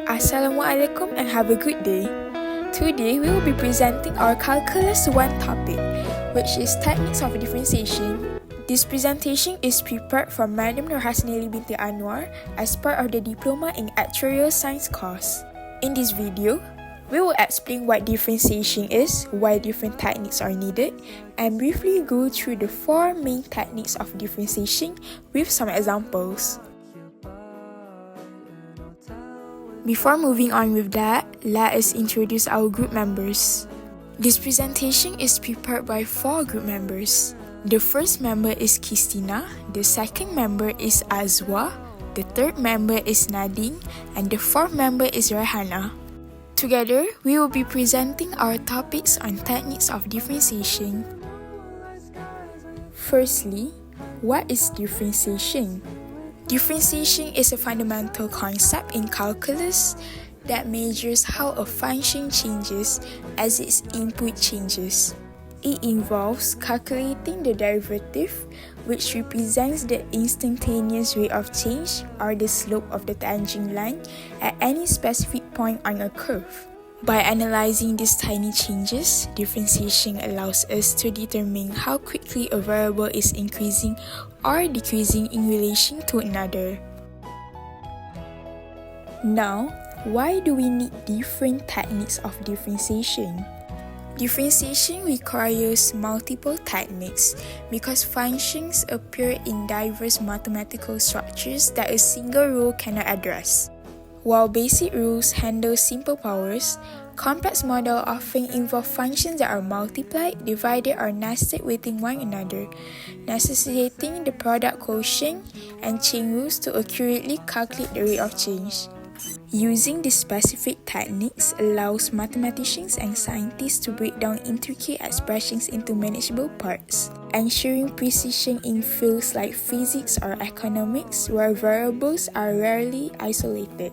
Assalamualaikum and have a good day. Today we will be presenting our Calculus 1 topic, which is Techniques of Differentiation. This presentation is prepared from Madam Nur Qistina binti Anwar as part of the Diploma in Actuarial Science course. In this video, we will explain what differentiation is, why different techniques are needed, and briefly go through the 4 main techniques of differentiation with some examples. Before moving on with that, let us introduce our group members. This presentation is prepared by 4 group members. The first member is Qistina, the second member is Azwa, the third member is Nadine, and the fourth member is Raihanah. Together, we will be presenting our topics on techniques of differentiation. Firstly, what is differentiation? Differentiation is a fundamental concept in calculus that measures how a function changes as its input changes. It involves calculating the derivative, which represents the instantaneous rate of change or the slope of the tangent line at any specific point on a curve. By analyzing these tiny changes, differentiation allows us to determine how quickly a variable is increasing or decreasing in relation to another. Now, why do we need different techniques of differentiation? Differentiation requires multiple techniques because functions appear in diverse mathematical structures that a single rule cannot address. While basic rules handle simple powers, complex models often involve functions that are multiplied, divided, or nested within one another, necessitating the product quotient and chain rules to accurately calculate the rate of change. Using these specific techniques allows mathematicians and scientists to break down intricate expressions into manageable parts, ensuring precision in fields like physics or economics, where variables are rarely isolated.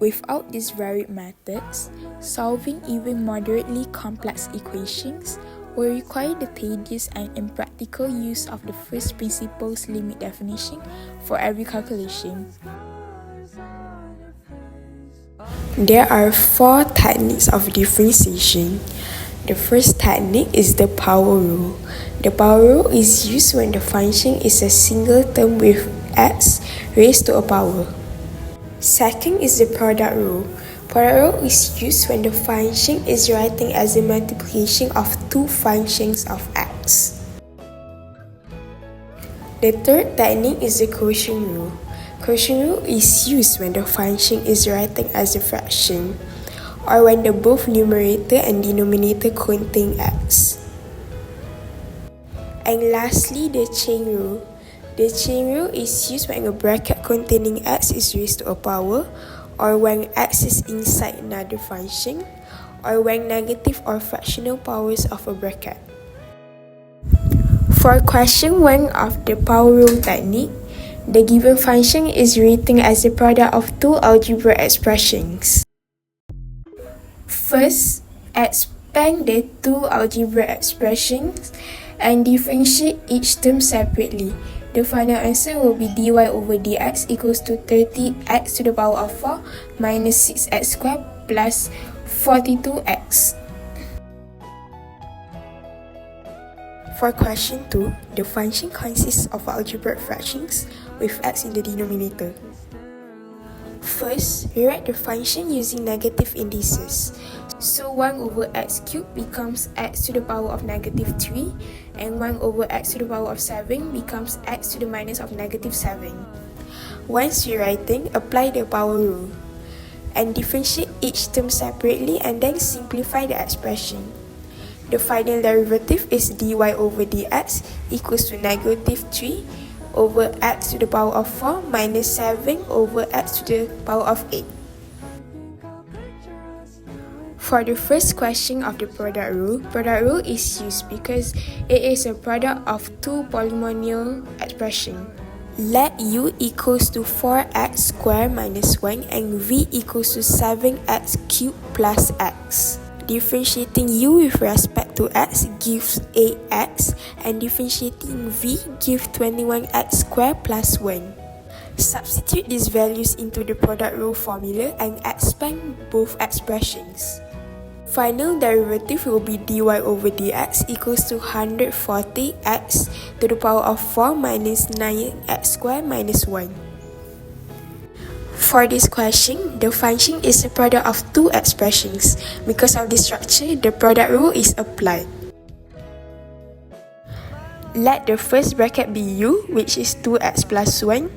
Without these varied methods, solving even moderately complex equations will require the tedious and impractical use of the first principles limit definition for every calculation. There are 4 techniques of differentiation. The first technique is the power rule. The power rule is used when the function is a single term with x raised to a power. Second is the product rule. Product rule is used when the function is written as a multiplication of 2 functions of x. The third technique is the quotient rule. Quotient rule is used when the function is written as a fraction, or when the both numerator and denominator contain x. And lastly, the chain rule. The chain rule is used when a bracket containing x is raised to a power, or when x is inside another function, or when negative or fractional powers of a bracket. For question 1 of the power rule technique, the given function is written as the product of 2 algebraic expressions. First, expand the 2 algebraic expressions and differentiate each term separately. The final answer will be dy over dx equals to 30x to the power of 4 minus 6x squared plus 42x. For question 2, the function consists of algebraic fractions with x in the denominator. First, we write the function using negative indices. So 1 over x cubed becomes x to the power of negative 3, and 1 over x to the power of 7 becomes x to the minus of negative 7. Once you're writing, apply the power rule, and differentiate each term separately and then simplify the expression. The final derivative is dy over dx equals to negative 3 over x to the power of 4 minus 7 over x to the power of 8. For the first question of the product rule is used because it is a product of 2 polynomial expressions. Let u equals to 4x squared minus 1 and v equals to 7x cubed plus x. Differentiating u with respect to x gives 8x, and differentiating v gives 21x squared plus 1. Substitute these values into the product rule formula and expand both expressions. Final derivative will be dy over dx equals to 140x to the power of 4 minus 9x squared minus 1. For this question, the function is a product of two expressions. Because of this structure, the product rule is applied. Let the first bracket be u, which is 2x plus 1,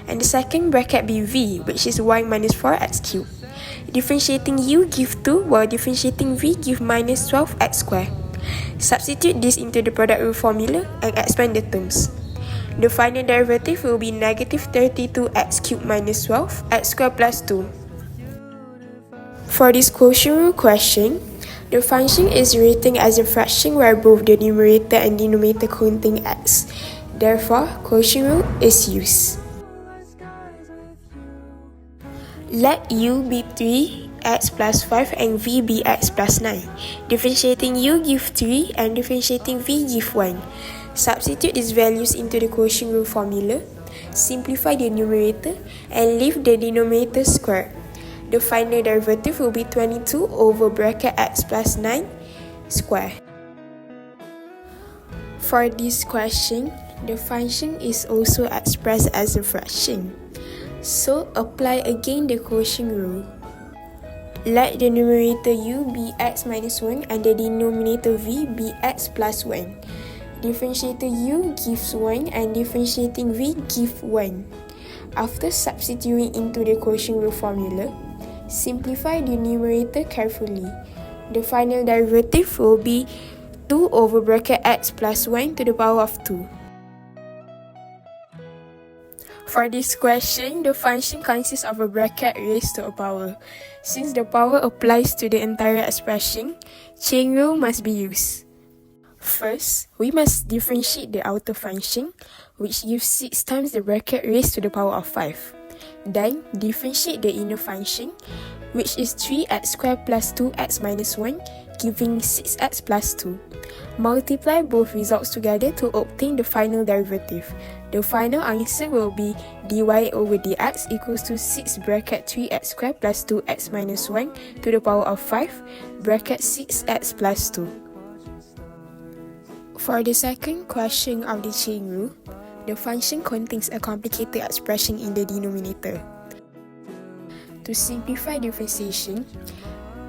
and the second bracket be v, which is y minus 4x cubed. Differentiating u give 2, while differentiating v give minus 12x squared. Substitute this into the product rule formula and expand the terms. The final derivative will be negative 32x cubed minus 12 x squared plus 2. For this quotient rule question, the function is written as a fraction where both the numerator and denominator contain x. Therefore, quotient rule is used. Let u be 3x plus 5 and v be x plus 9. Differentiating u give 3 and differentiating v give 1. Substitute these values into the quotient rule formula, simplify the numerator, and leave the denominator squared. The final derivative will be 22 over bracket x plus 9 square. For this question, the function is also expressed as a fraction. So, apply again the quotient rule. Let the numerator u be x minus 1 and the denominator v be x plus 1. Differentiator u gives 1 and differentiating v give 1. After substituting into the quotient rule formula, simplify the numerator carefully. The final derivative will be 2 over bracket x plus 1 to the power of 2. For this question, the function consists of a bracket raised to a power. Since the power applies to the entire expression, chain rule must be used. First, we must differentiate the outer function, which gives 6 times the bracket raised to the power of 5. Then, differentiate the inner function, which is 3x squared plus 2x minus 1, giving 6x plus 2. Multiply both results together to obtain the final derivative. The final answer will be dy over dx equals to 6 bracket 3x squared plus 2x minus 1 to the power of 5 bracket 6x plus 2. For the second question of the chain rule, the function contains a complicated expression in the denominator. To simplify differentiation,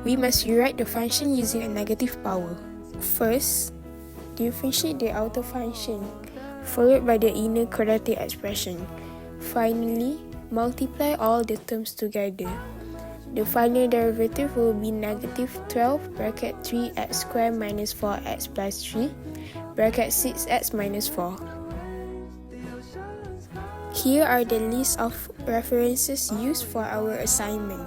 we must rewrite the function using a negative power. First, differentiate the outer function, followed by the inner quadratic expression. Finally, multiply all the terms together. The final derivative will be negative 12 bracket 3x squared minus 4x plus 3 bracket 6x minus 4. Here are the list of references used for our assignment.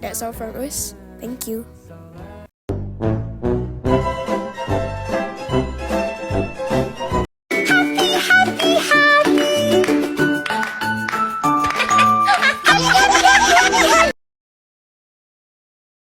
That's all from us. Thank you.